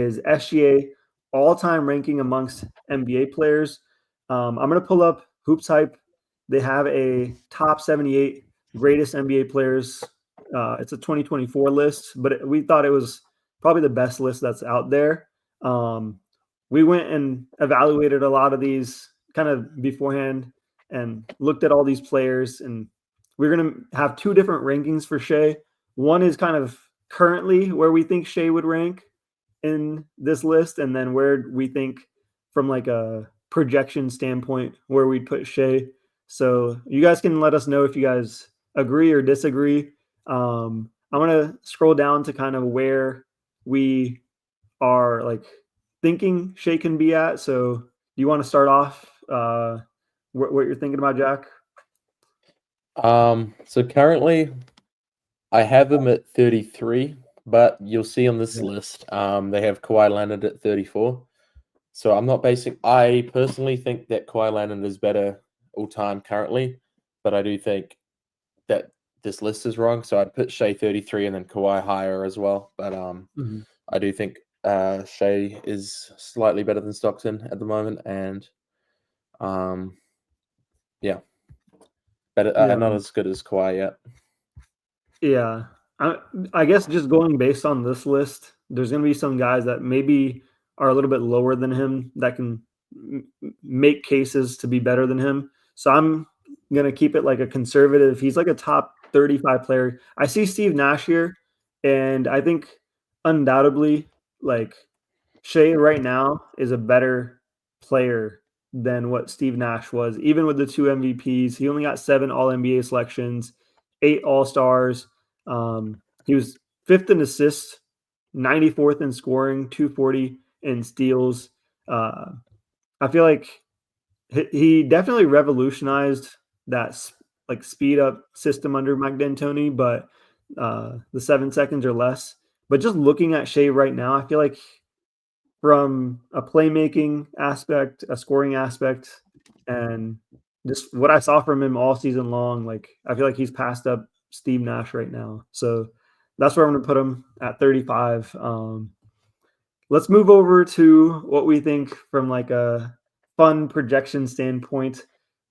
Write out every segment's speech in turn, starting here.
is SGA all-time ranking amongst NBA players. I'm going to pull up Hoops Hype. They have a top 78 greatest NBA players. It's a 2024 list, but we thought it was probably the best list that's out there. We went and evaluated a lot of these kind of beforehand and looked at all these players, and we're going to have two different rankings for Shai. One is kind of currently where we think Shai would rank in this list, and then where we think from like a projection standpoint where we'd put Shai. So you guys can let us know if you guys agree or disagree. I'm gonna scroll down to kind of where we are like thinking Shai can be at. So do you want to start off what you're thinking about, Jack? So currently I have him at 33, but you'll see on this list, they have Kawhi Leonard at 34. So I'm not basing. I personally think that Kawhi Leonard is better all time currently, but I do think that this list is wrong. So I'd put Shai 33 and then Kawhi higher as well. But I do think Shai is slightly better than Stockton at the moment, and yeah, better. Not as good as Kawhi yet. Yeah. I guess just going based on this list, there's going to be some guys that maybe are a little bit lower than him that can make cases to be better than him. So I'm going to keep it like a conservative. He's like a top 35 player. I see Steve Nash here, and I think undoubtedly, like Shai right now is a better player than what Steve Nash was. Even with the two MVPs, he only got 7 All NBA selections, 8 All Stars. He was 5th in assists, 94th in scoring, 240 in steals. I feel like he definitely revolutionized that like speed up system under Mike D'Antoni, but the 7 seconds or less. But just looking at Shai right now, I feel like from a playmaking aspect, a scoring aspect, and just what I saw from him all season long, like I feel like he's passed up Steve Nash right now. So that's where I'm going to put him at 35. Let's move over to what we think from like a fun projection standpoint.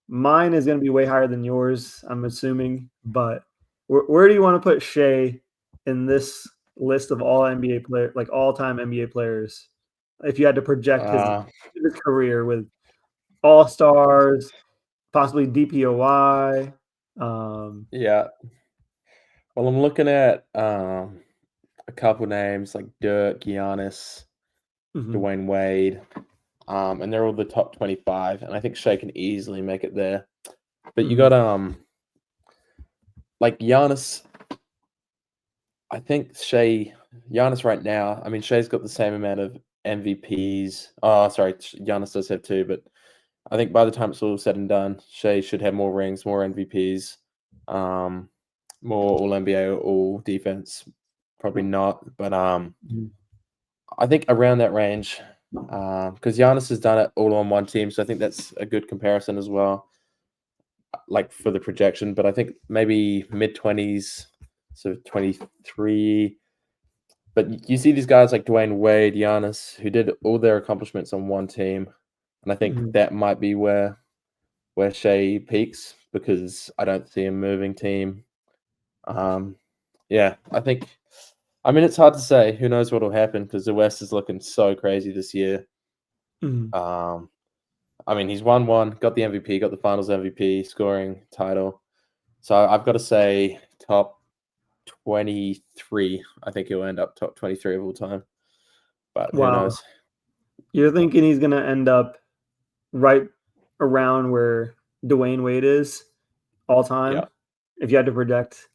Mine is going to be way higher than yours, I'm assuming. But where do you want to put Shai in this list of all NBA players, like all-time NBA players? If you had to project his career with All Stars, possibly DPOY. Yeah. Well, I'm looking at a couple names like Dirk, Giannis, Dwayne Wade, and they're all the top 25, and I think Shai can easily make it there. But you got like Giannis. I think Giannis right now. I mean, Shai's got the same amount of MVPs. Oh, sorry, Giannis does have 2, but I think by the time it's all said and done, Shai should have more rings, more MVPs, more All NBA, All Defense. Probably not, but I think around that range, because Giannis has done it all on one team, so I think that's a good comparison as well, like for the projection. But I think maybe mid-20s, so 23. But you see these guys like Dwayne Wade, Giannis, who did all their accomplishments on one team, and I think that might be where Shai peaks, because I don't see him moving team. Yeah, I think. I mean, it's hard to say. Who knows what will happen, because the West is looking so crazy this year. I mean, he's won one, got the MVP, got the Finals MVP, scoring title. So I've got to say top 23. I think he'll end up top 23 of all time. But who knows? You're thinking he's going to end up right around where Dwayne Wade is all time? Yeah. If you had to project.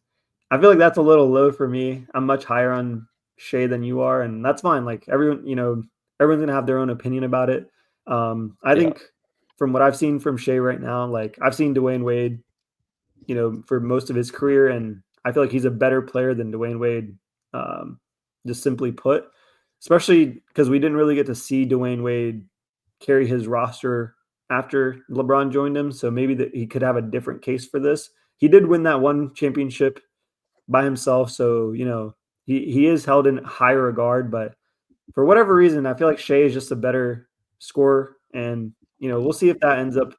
I feel like that's a little low for me. I'm much higher on Shai than you are, and that's fine. Like everyone's going to have their own opinion about it. I think from what I've seen from Shai right now, like I've seen Dwayne Wade, for most of his career, and I feel like he's a better player than Dwayne Wade, just simply put, especially because we didn't really get to see Dwayne Wade carry his roster after LeBron joined him. So maybe that he could have a different case for this. He did win that one championship by himself. So, he is held in higher regard, but for whatever reason, I feel like Shai is just a better scorer, and we'll see if that ends up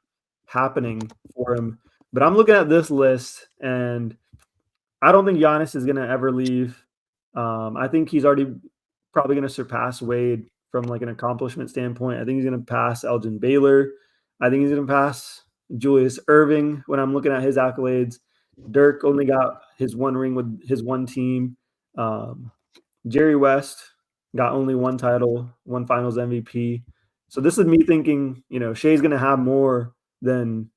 happening for him. But I'm looking at this list, and I don't think Giannis is gonna ever leave. I think he's already probably gonna surpass Wade from like an accomplishment standpoint. I think he's gonna pass Elgin Baylor. I think he's gonna pass Julius Irving when I'm looking at his accolades. Dirk only got his one ring with his one team. Um, Jerry West got only one title, one Finals MVP. So this is me thinking, Shai's gonna have more than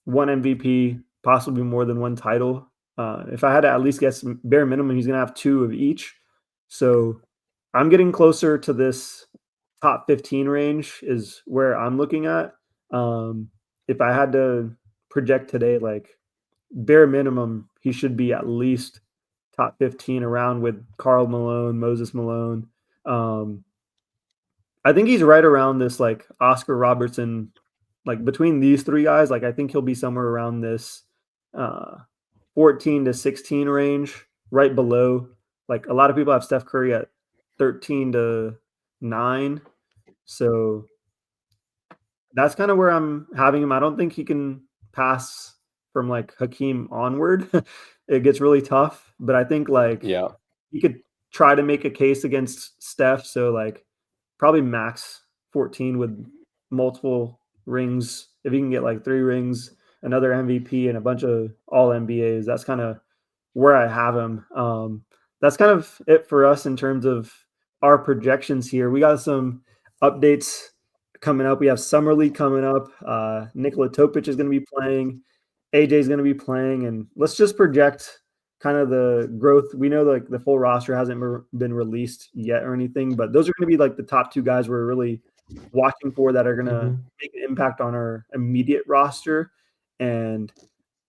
one MVP, possibly more than one title. If I had to at least guess bare minimum, he's going to have two of each. So I'm getting closer to this top 15 range is where I'm looking at. If I had to project today, like bare minimum, he should be at least top 15 around with Carl Malone, Moses Malone. Um, I think he's right around this like Oscar Robertson, like between these three guys, like I think he'll be somewhere around this uh 14 to 16 range, right below. Like a lot of people have Steph Curry at 13 to 9. So that's kind of where I'm having him. I don't think he can pass from like Hakeem onward. It gets really tough, but I think like Yeah. he could try to make a case against Steph. So like probably max 14 with multiple rings. If he can get like 3 rings, another MVP, and a bunch of all NBAs, that's kind of where I have him. That's kind of it for us in terms of our projections here. We got some updates coming up. We have Summer League coming up. Nikola Topic is going to be playing. AJ is going to be playing, and let's just project kind of the growth. We know like the full roster hasn't been released yet or anything, but those are going to be like the top 2 guys we're really watching for that are going to make an impact on our immediate roster. And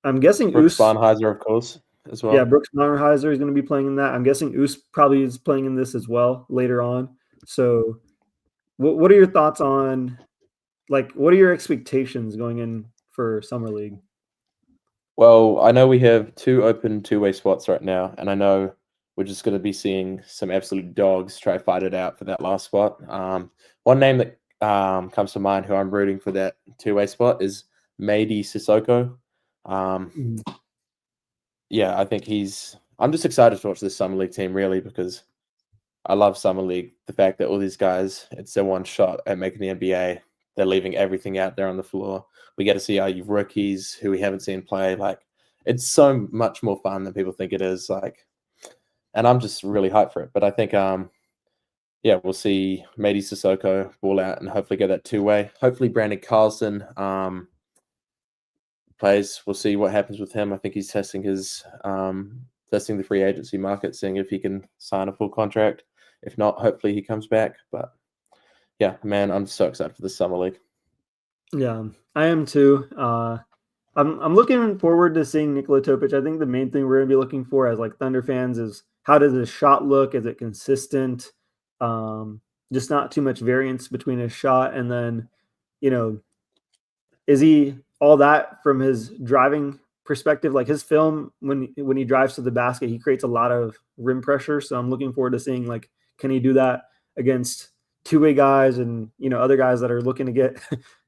I'm guessing Brooks Oos, Barnheiser, of course, as yeah, well. Brooks Neuerheiser is going to be playing in that. I'm guessing Oos probably is playing in this as well later on. So, what are your thoughts on like what are your expectations going in for summer league? Well, I know we have 2 open two-way spots right now, and I know we're just going to be seeing some absolute dogs try to fight it out for that last spot. One name that comes to mind who I'm rooting for that two-way spot is Mady Sissoko. Um, Mm. yeah, I think I'm just excited to watch this summer league team really because I love summer league. The fact that all these guys, it's their one shot at making the NBA. They're leaving everything out there on the floor. We get to see our rookies who we haven't seen play. Like, it's so much more fun than people think it is. Like, and I'm just really hyped for it. But I think, yeah, we'll see Mady Sissoko ball out and hopefully get that two-way. Hopefully Brandon Carlson plays. We'll see what happens with him. I think he's testing the free agency market, seeing if he can sign a full contract. If not, hopefully he comes back. But yeah, man, I'm so excited for the summer league. Yeah, I am too. I'm looking forward to seeing Nikola Topic. I think the main thing we're gonna be looking for as like Thunder fans is how does his shot look? Is it consistent? Just not too much variance between his shot, and then you know is he all that from his driving perspective? Like his film, when he drives to the basket, he creates a lot of rim pressure. So I'm looking forward to seeing like can he do that against two-way guys and other guys that are looking to get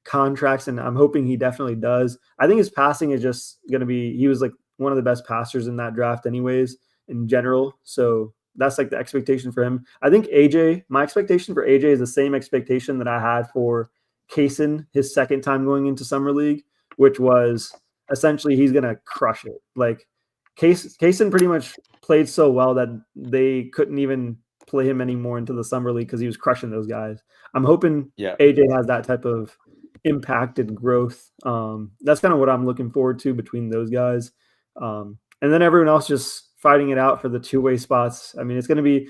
contracts. And I'm hoping he definitely does. I think his passing is just going to be. He was like one of the best passers in that draft, anyways, in general. So that's like the expectation for him. I think AJ. My expectation for AJ is the same expectation that I had for Kaysen his second time going into summer league, which was essentially he's gonna crush it. Like Kaysen pretty much played so well that they couldn't even play him anymore into the summer league because he was crushing those guys. I'm hoping Yeah. AJ has that type of impact and growth. That's kind of what I'm looking forward to between those guys. And then everyone else just fighting it out for the two-way spots. I mean, it's going to be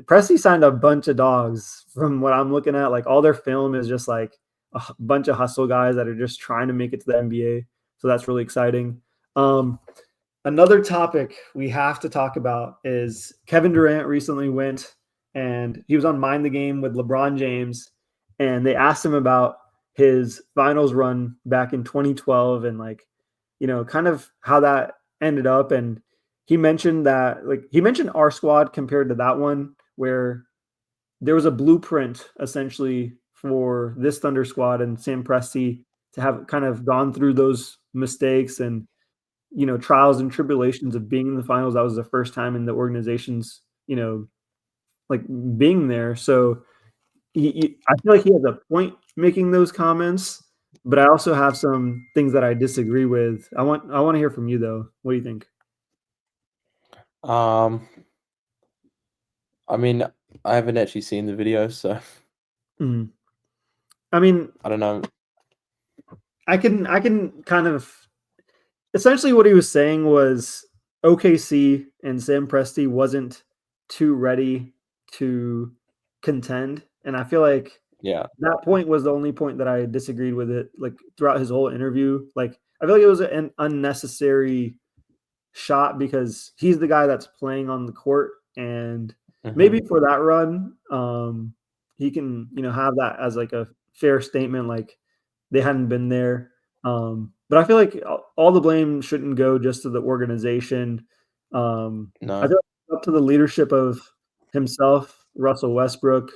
Presti signed a bunch of dogs from what I'm looking at. Like all their film is just like a bunch of hustle guys that are just trying to make it to the NBA. So that's really exciting. Um, Another topic we have to talk about is Kevin Durant recently went and he was on Mind the Game with LeBron James, and they asked him about his finals run back in 2012 and like, kind of how that ended up. And he mentioned that like he mentioned our squad compared to that one where there was a blueprint essentially for this Thunder squad and Sam Presti to have kind of gone through those mistakes and trials and tribulations of being in the finals. That was the first time in the organization's like being there. So I feel like he has a point making those comments, but I also have some things that I disagree with. I want to hear from you though. What do you think? Um, I mean, I haven't actually seen the video, so Mhm. I mean, I don't know. I can kind of essentially what he was saying was OKC and Sam Presti wasn't too ready to contend, and I feel like Yeah. that point was the only point that I disagreed with it. Like throughout his whole interview, like I feel like it was an unnecessary shot because he's the guy that's playing on the court, and maybe Mhm. for that run, he can have that as like a fair statement, like they hadn't been there. But I feel like all the blame shouldn't go just to the organization. I No. feel like it's up to the leadership of himself, Russell Westbrook,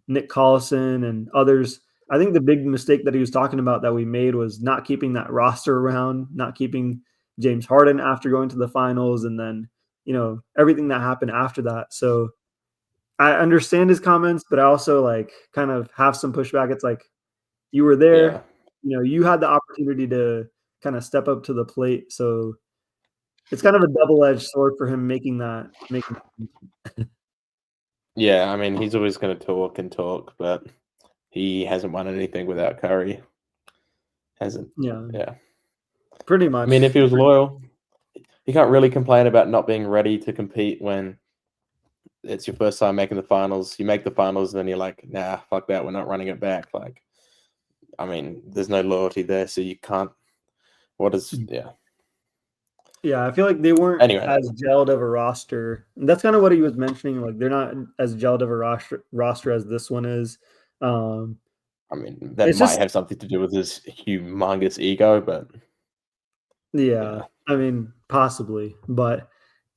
Nick Collison, and others. I think the big mistake that he was talking about that we made was not keeping that roster around, not keeping James Harden after going to the finals, and then everything that happened after that. So I understand his comments, but I also like kind of have some pushback. It's like you were Yeah. there, you had the opportunity to kind of step up to the plate. So it's kind of a double-edged sword for him making. Yeah, I mean, he's always gonna talk and talk, but he hasn't won anything without Curry. Hasn't. Yeah, Yeah. pretty I mean, if much. he was loyal, he can't really complain about not being ready to compete when it's your first time making the finals. You make the finals, and then you're like, "Nah, fuck that. We're not running it back." Like, I mean, there's no loyalty there, so you can't. What is? Yeah. Yeah, I feel like they weren't Anyway, as gelled of a roster. And that's kind of what he was mentioning. Like they're not as gelled of a roster as this one is. Um, I mean, that it's might just have something to do with his humongous ego, but yeah, yeah. I mean possibly, but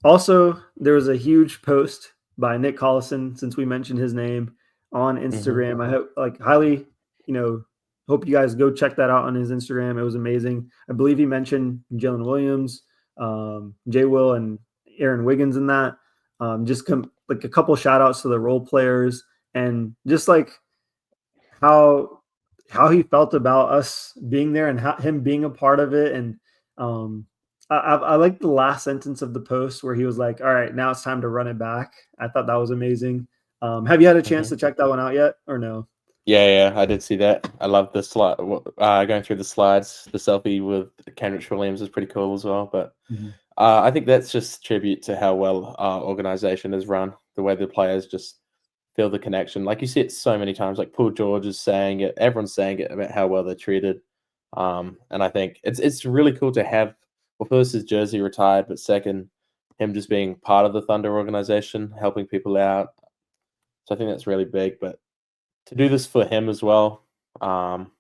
also there was a huge post by Nick Collison since we mentioned his name on Hmm. Instagram. I hope like highly, you know, hope you guys go check that out on his Instagram. It was amazing. I believe he mentioned Jalen Williams, Jay Will, and Aaron Wiggins in that. Like a couple shout outs to the role players and just like how he felt about us being there and him being a part of it. And um, I like the last sentence of the post where he was like, "All right, now it's time to run it back." I thought that was amazing. Have you had a chance Hmm. to check that one out yet, or no? Yeah, I did see that. I love the slide. Going through the slides, the selfie with Kendrick Williams is pretty cool as well. But Mhm. I think that's just tribute to how well our organization is run. The way the players just feel the connection. Like you see it so many times. Like Paul George is saying it. Everyone's saying it about how well they're treated. And I think it's really cool to have. Well, first his jersey retired, but second, him just being part of the Thunder organization, helping people out. So I think that's really big. But to do this for him as well, um,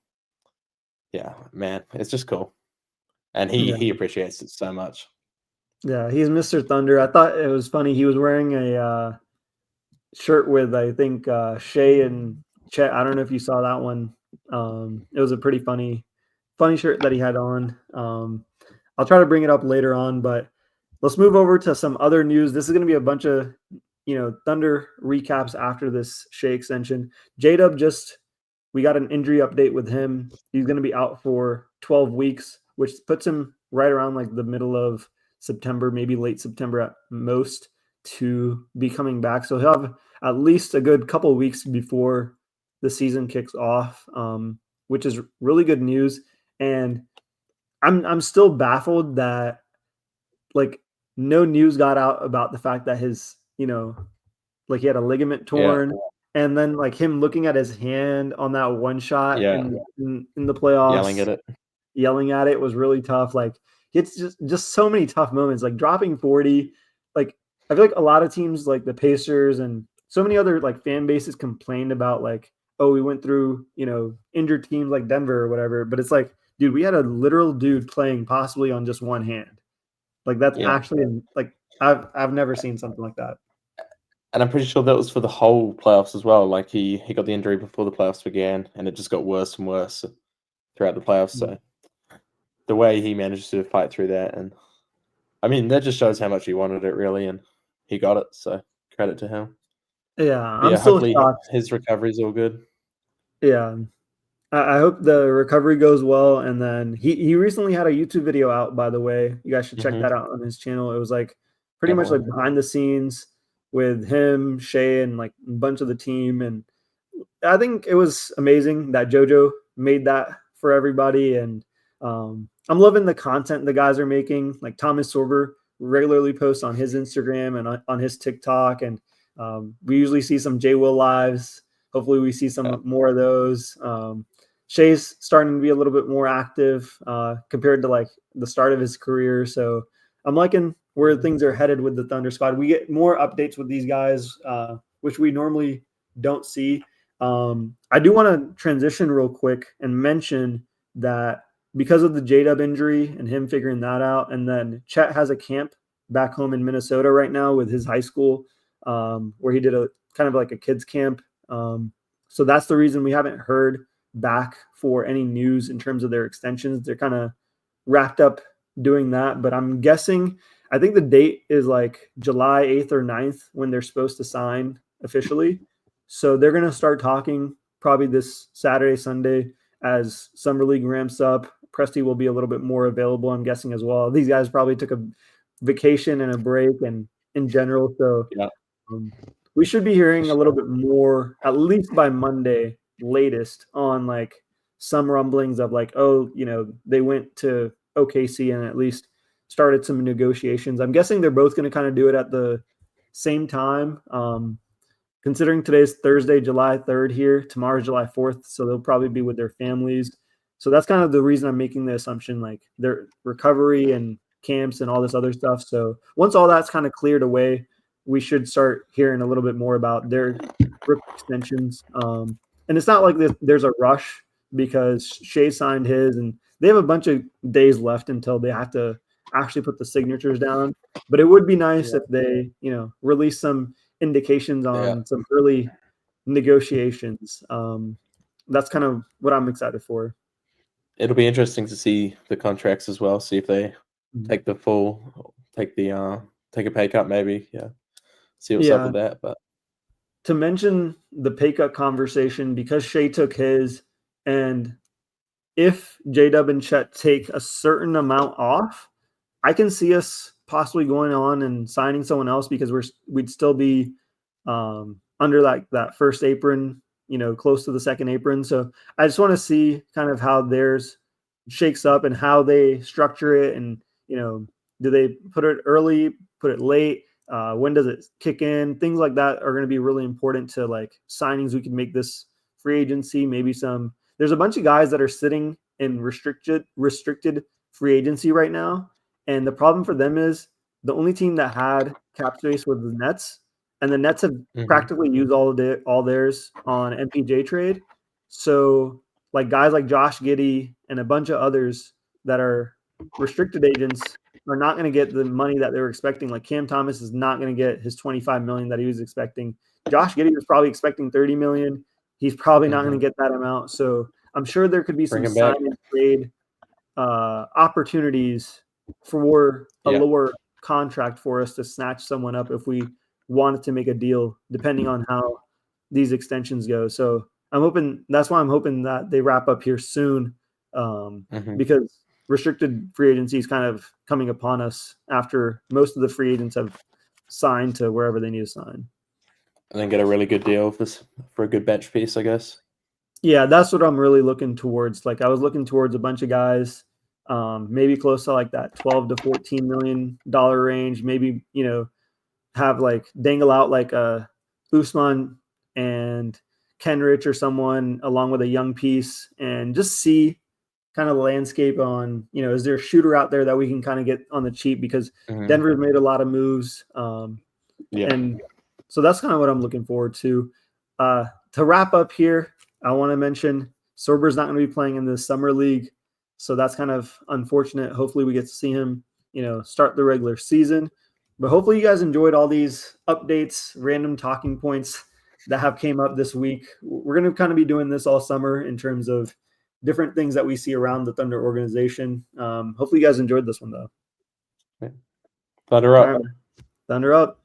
yeah, man, it's just cool, and he Yeah, he appreciates it so much. yeah, he's Mr. Thunder. I thought it was funny. He was wearing a shirt with I think Shea and Chet. I don't know if you saw that one. It was a pretty funny shirt that he had on. I'll try to bring it up later on, but let's move over to some other news. This is going to be a bunch of Thunder recaps after this Shea extension. J Dub just we got an injury update with him. He's going to be out for 12 weeks, which puts him right around like the middle of September, maybe late September at most, to be coming back. So he'll have at least a good couple of weeks before the season kicks off, which is really good news. And I'm still baffled that like no news got out about the fact that his like he had a ligament Yeah, torn, and then like him looking at his hand on that one shot yeah, in the yelling playoffs, at it. yelling at it was really tough. Like it's just so many tough moments. Like dropping 40, like I feel like a lot of teams like the Pacers and so many other like fan bases complained about like, oh, we went through, injured teams like Denver or whatever. But it's like, dude, we had a literal dude playing possibly on just one hand. Like that's Yeah, actually like I've never seen something like that. And I'm pretty sure that was for the whole playoffs as well. Like he got the injury before the playoffs began, and it just got worse and worse throughout the playoffs. So the way he managed to fight through that, and I mean that just shows how much he wanted it really, and he got it. So credit to him. Yeah, But I'm yeah, still hopefully shocked. his recovery's all good. Yeah. I hope the recovery goes well. And then he recently had a YouTube video out, by the way. You guys should check Mm-hmm. that out on his channel. It was like pretty much like Definitely. behind the scenes with him, Shai, and like a bunch of the team. And I think it was amazing that JoJo made that for everybody. And I'm loving the content the guys are making. Like Thomas Sorber regularly posts on his Instagram and on his TikTok. And we usually see some J Will lives. Hopefully, we see Yeah. some more of those. Shay's starting to be a little bit more active compared to like the start of his career. So I'm liking where things are headed with the Thunder squad. We get more updates with these guys, which we normally don't see. I do want to transition real quick and mention that because of the J-Dub injury and him figuring that out, and then Chet has a camp back home in Minnesota right now with his high school, where he did a kind of like a kids camp. So that's the reason we haven't heard back for any news in terms of their extensions. They're kind of wrapped up doing that, but I'm guessing I think the date is like July 8th or 9th when they're supposed to sign officially. So they're going to start talking probably this Saturday, Sunday as Summer League ramps up. Presti will be a little bit more available, I'm guessing, as well. These guys probably took a vacation and a break and in general. So Yeah. we should be hearing a little bit more, at least by Monday, latest, on like some rumblings of like, oh, they went to OKC and at least started some negotiations. I'm guessing they're both going to kind of do it at the same time. Considering today's Thursday, July 3rd here, tomorrow's July 4th, so they'll probably be with their families. So that's kind of the reason I'm making the assumption, like their recovery and camps and all this other stuff. So once all that's kind of cleared away, we should start hearing a little bit more about their rookie extensions. And it's not like there's a rush because Shea signed his, and they have a bunch of days left until they have to actually put the signatures down. But it would be nice Yeah. if they, release some indications Yeah. on some early negotiations. That's kind of what I'm excited for. It'll be interesting to see the contracts as well. See if they Mhm. take take a pay cut maybe. Yeah. See what's up Yeah. with that. But To mention the pay cut conversation, because Shea took his, and if J Dub and Chet take a certain amount off, I can see us possibly going on and signing someone else because we'd still be under like that first apron, close to the second apron. So I just want to see kind of how theirs shakes up and how they structure it, and do they put it early, put it late? When does it kick in? Things like that are going to be really important to like signings we can make this free agency. Maybe some. There's a bunch of guys that are sitting in restricted free agency right now, and the problem for them is the only team that had cap space was the Nets, and the Nets have Mhm. practically used all theirs on MPJ trade. So like guys like Josh Giddey and a bunch of others that are restricted agents are not going to get the money that they were expecting. Like Cam Thomas is not going to get his 25 million that he was expecting. Josh Giddey was probably expecting 30 million. He's probably not going to Mhm. get that amount. So I'm sure there could be Bring some him back. sign and trade opportunities for a Yeah. lower contract for us to snatch someone up if we wanted to make a deal, depending on how these extensions go. So I'm hoping that's why I'm hoping that they wrap up here soon, Mhm. because restricted free agency is kind of coming upon us after most of the free agents have signed to wherever they need to sign. And then get a really good deal for a good bench piece, I guess. Yeah, that's what I'm really looking towards. Like I was looking towards a bunch of guys, maybe close to like that 12 to 14 million dollar range. Maybe have like dangle out like a Usman and Kenrich or someone along with a young piece, and just see kind of the landscape on is there a shooter out there that we can kind of get on the cheap, because Mhm. Denver's made a lot of moves, Yeah. and so that's kind of what I'm looking forward to. To wrap up here, I want to mention Sorber's not going to be playing in the summer league, so that's kind of unfortunate. Hopefully, we get to see him, start the regular season. But hopefully you guys enjoyed all these updates, random talking points that have came up this week. We're going to kind of be doing this all summer in terms of different things that we see around the Thunder organization. Hopefully you guys enjoyed this one though. Thunder up. All right, Thunder up.